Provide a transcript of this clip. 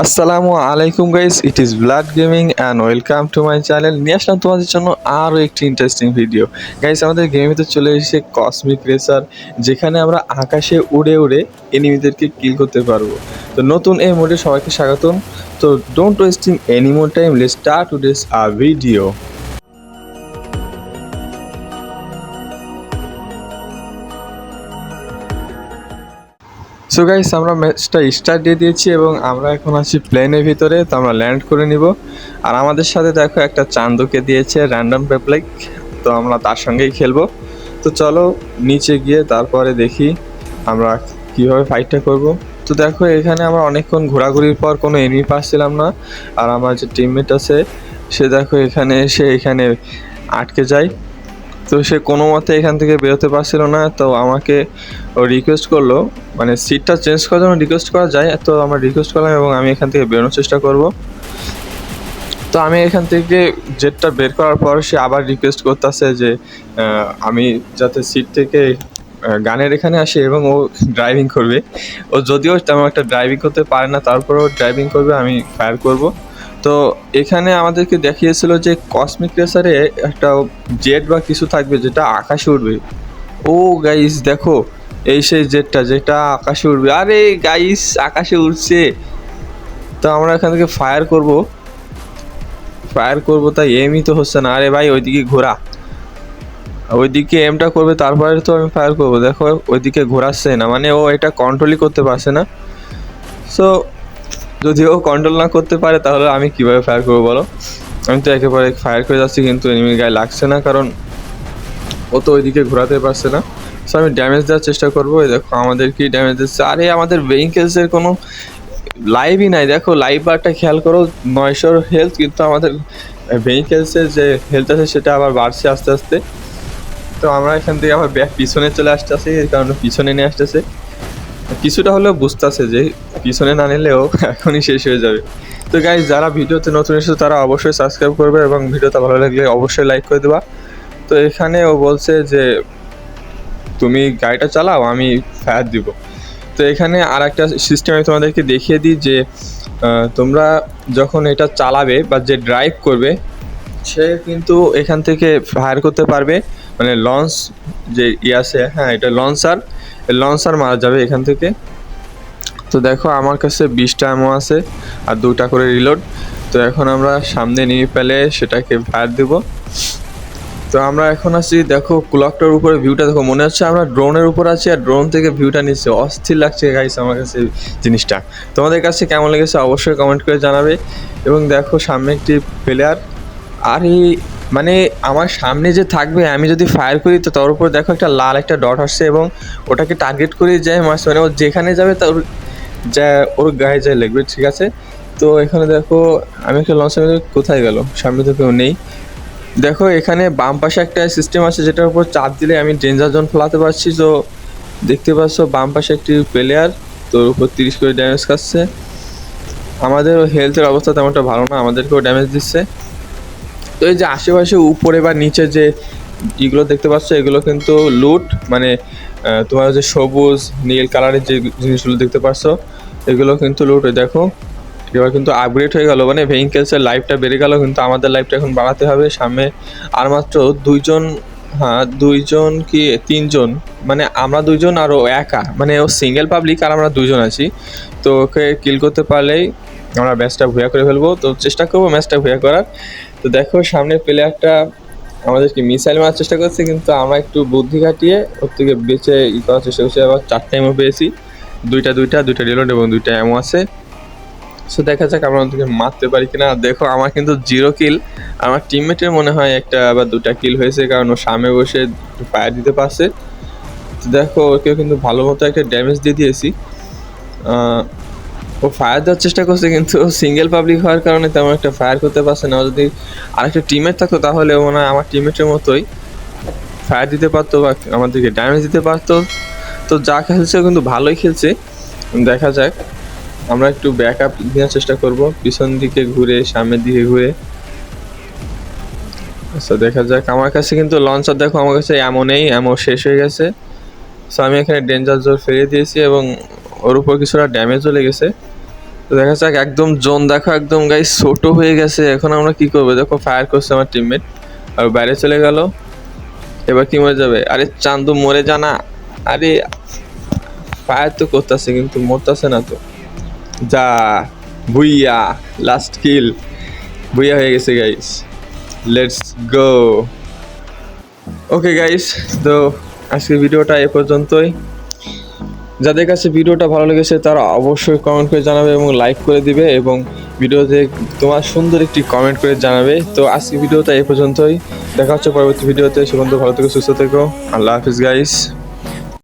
আসসালামু আলাইকুম guys, it is blood gaming and welcome to my channel. নিয়ে আসলাম তোমাদের জন্য আরও একটি ইন্টারেস্টিং ভিডিও। গাইস, আমাদের গেমেতে চলে এসেছে কসমিক রেসার, যেখানে আমরা আকাশে উড়ে উড়ে এনিমিদেরকে কিল করতে পারবো। তো নতুন এই মোডে সবাইকে স্বাগতম। তো don't wasting any more time, let's start today's video. So guys, আমরা ম্যাচটা স্টার্ট দিয়ে দিয়েছি এবং আমরা এখন আছি প্লেনের ভিতরে। তো আমরা ল্যান্ড করে নিব। আর আমাদের সাথে দেখো একটা চান্দুকে দিয়েছে র্যান্ডম পেপ্লাইক, তো আমরা তার সঙ্গেই খেলবো। তো চলো নিচে গিয়ে তারপরে দেখি আমরা কীভাবে ফাইটটা করব। তো দেখো এখানে আমরা অনেকক্ষণ ঘোরাঘুরির পর কোনো এনিমি পাচ্ছিলাম না। আর আমার যে টিমমেট আছে সে দেখো এখানে এসে এখানে আটকে যায়। তো সে কোনো মতে এখান থেকে বেরোতে পারছিল না। তো আমাকে ও রিকোয়েস্ট করলো, মানে সিটটা চেঞ্জ করার জন্য রিকোয়েস্ট করা যায়। তো আমরা রিকোয়েস্ট করলাম এবং আমি এখান থেকে বেরোনোর চেষ্টা করব। তো আমি এখান থেকে জেটটা বের করার পর সে আবার রিকোয়েস্ট করতেছে যে আমি যাতে সিট থেকে গানের এখানে আসে এবং ও ড্রাইভিং করবে। ও যদিও তেমন একটা ড্রাইভিং করতে পারে না, তারপরেও ড্রাইভিং করবে, আমি ফায়ার করব। তো এখানে আমাদেরকে দেখিয়েছিল যে কসমিক রেসারে একটা জেট বা কিছু থাকবে যেটা আকাশে উঠবে। ও গাইস দেখো, এই সেই জেটটা যেটা আকাশে উঠবে। আরে গাইস, আকাশে উঠছে। তো আমরা এখান থেকে ফায়ার করব তাই এমই তো হচ্ছে না। আরে ভাই, ওইদিকে ঘোরা, ওইদিকে এমটা করবে তারপরে তো আমি ফায়ার করব। দেখো ওইদিকে ঘোরাচ্ছে না, মানে ও এটা কন্ট্রোলই করতে পারছে না। সো যদি ও কন্ট্রোল না করতে পারে তাহলে আমি কিভাবে ফায়ার করবো বলো? আমি তো একেবারে ফায়ার করে যাচ্ছি কিন্তু এনিমির গায়ে লাগছে না, কারণ ও তো ওইদিকে ঘোরাতে পারছে না। সো আমি ড্যামেজ দেওয়ার চেষ্টা করবো। এই দেখো আমাদের কি ড্যামেজ দিচ্ছে। আরে আমাদের ভেহিকেলসের কোনো লাইভই নাই। দেখো লাইভ বারটা খেয়াল করো, 900 হেলথ, কিন্তু আমাদের ভেহিকেলসের যে হেলথ আছে সেটা আবার বাড়ছে আস্তে আস্তে। তো আমরা এখান থেকে আবার ব্যাক পিছনে চলে আসতেছি, এই কারণে পিছনে নিয়ে আসতেছে। কিছুটা হলেও বুঝতেছে যে পিছনে না নিলেও এখনই শেষ হয়ে যাবে। তো গাইজ, যারা ভিডিওতে নতুন এসেছে তারা অবশ্যই সাবস্ক্রাইব করবে এবং ভিডিওটা ভালো লাগলে অবশ্যই লাইক করে দেবা। তো এখানে ও বলছে যে তুমি গাড়িটা চালাও, আমি ফায়ার দিব। তো এখানে আর একটা সিস্টেম আমি তোমাদেরকে দেখিয়ে দিই যে তোমরা যখন এটা চালাবে বা যে ড্রাইভ করবে সে কিন্তু এখান থেকে ফায়ার করতে পারবে, মানে লঞ্চ যে আছে, হ্যাঁ এটা লঞ্চার মারা যাবে এখান থেকে। তো দেখো আমার কাছে 20টা অ্যামো আছে আর 2টা করে রিলোড। তো এখন আমরা সামনে নিয়ে পেলে সেটাকে ফায়ার দেব। তো আমরা এখন আছি, দেখো ক্লকটার উপরে ভিউটা দেখো, মনে হচ্ছে আমরা ড্রোনের উপর আছি আর ড্রোন থেকে ভিউটা নিচ্ছে। অস্থির লাগছে গাইস আমার কাছে জিনিসটা। তোমাদের কাছে কেমন লেগেছে অবশ্যই কমেন্ট করে জানাবে। এবং দেখো সামনে একটি প্লেয়ার, আর এই মানে আমার সামনে যে থাকবে আমি যদি ফায়ার করি তো তার উপর দেখো একটা লাল একটা ডট আসছে এবং ওটাকে টার্গেট করে যায় মাস, মানে ও যেখানে যাবে তার যা ওর গায়ে যায় লাগবে, ঠিক আছে? তো এখানে দেখো আমি একটা লঞ্চ কোথায় গেল, সামনে তো কেউ নেই। দেখো এখানে বাম পাশে একটা সিস্টেম আছে যেটার উপর চাপ দিলে আমি ডেঞ্জার জোন ফেলাতে পারছি। তো দেখতে পাচ্ছ বাম পাশে একটি প্লেয়ার, তোর উপর 30 করে ড্যামেজ খাচ্ছে। আমাদের হেলথের অবস্থা তেমনটা ভালো না, আমাদেরকেও ড্যামেজ দিচ্ছে। তো এই যে আশেপাশে উপরে বা নিচে যে এগুলো দেখতে পাচ্ছ এগুলো কিন্তু লুট, মানে তোমার যে সবুজ নীল কালারের যে জিনিসগুলো দেখতে পাচ্ছ এগুলো কিন্তু লুট। দেখো এবার কিন্তু আপগ্রেড হয়ে গেল, মানে ভেহিকেলসের লাইফটা বেড়ে গেল, কিন্তু আমাদের লাইফটা এখন বাড়াতে হবে। সামনে আর মাত্র 2জন, হ্যাঁ 2জন কি 3জন, মানে আমরা 2জন আর ও একা, মানে ও সিঙ্গেল পাবলিক আর আমরা 2জন আছি। তো ওকে কিল করতে পারলেই আমরা ম্যাচটা ভুয়া করে ফেলবো। তো চেষ্টা করবো ম্যাচটা ভুয়া করার। তো দেখো সামনের প্লেয়ারটা আমাদেরকে মিসাইল মারার চেষ্টা করছে, কিন্তু আমরা একটু বুদ্ধি খাটিয়ে ওর থেকে বেঁচে করার চেষ্টা করছি। আবার 4টা এমও পেয়েছি, দুইটা রিলোড এবং 2টা এমও আছে। সো দেখা যাক আমরা ওদেরকে মারতে পারি কিনা। দেখো আমার কিন্তু 0 কিল, আমার টিমমেটের মনে হয় 1টা বা 2টা কিল হয়েছে, কারণ ও সামনে বসে ফায়ার দিতে পারছে। তো দেখো ওকেও কিন্তু ভালো মতো একটা ড্যামেজ দিয়ে দিয়েছি। ও ফায়ার দেওয়ার চেষ্টা করছে কিন্তু সিঙ্গেল পাবলিক হওয়ার কারণে তেমন একটা ফায়ার করতে পারছে না। যদি আরেকটা টিমমেট থাকতো তাহলে মনে হয় আমার টিমমেটের মতোই ফায়ার দিতে পারতো বা আমাদেরকে ড্যামেজ দিতে পারতো। তো যা খেলছে কিন্তু ভালোই খেলছে, দেখা যাক। আমরা একটু ব্যাক আপ নেওয়ার চেষ্টা করব, পিছন দিকে ঘুরে সামনের দিকে ঘুরে। আচ্ছা দেখা যাক। আমার কাছে কিন্তু লঞ্চার দেখো, আমার কাছে এমন নেই, এমন শেষ হয়ে গেছে। সো আমি এখানে ডেঞ্জার জোর ফেলে দিয়েছি এবং ওর উপর কিছুটা ড্যামেজও লেগেছে। তো দেখা যাক একদম জোন দেখো একদম গাইস ছোট হয়ে গেছে। এখন আমরা কি করবো? দেখো ফায়ার করছে আমার টিমমেট আর বাইরে চলে গেল। এবার কি মরে যাবে? আরে চান্দু মরে জানা। আরে ফায়ার তো করতেছে কিন্তু মরতেছে না তো। যা ভুইয়া, লাস্ট কিল ভুইয়া হয়ে গেছে guys. Let's go. Okay guys, তো আজকের ভিডিওটা এ পর্যন্তই। যাদের কাছে ভিডিওটা ভালো লেগেছে তারা অবশ্যই কমেন্ট করে জানাবে এবং লাইক করে দিবে এবং ভিডিওতে তোমার সুন্দর একটি কমেন্ট করে জানাবে। তো আজকের ভিডিওটা এ পর্যন্তই, দেখা হচ্ছে পরবর্তী ভিডিওতে। সে পর্যন্ত ভালো থেকো, সুস্থ থেকো। আল্লাহ হাফিজ গাইস।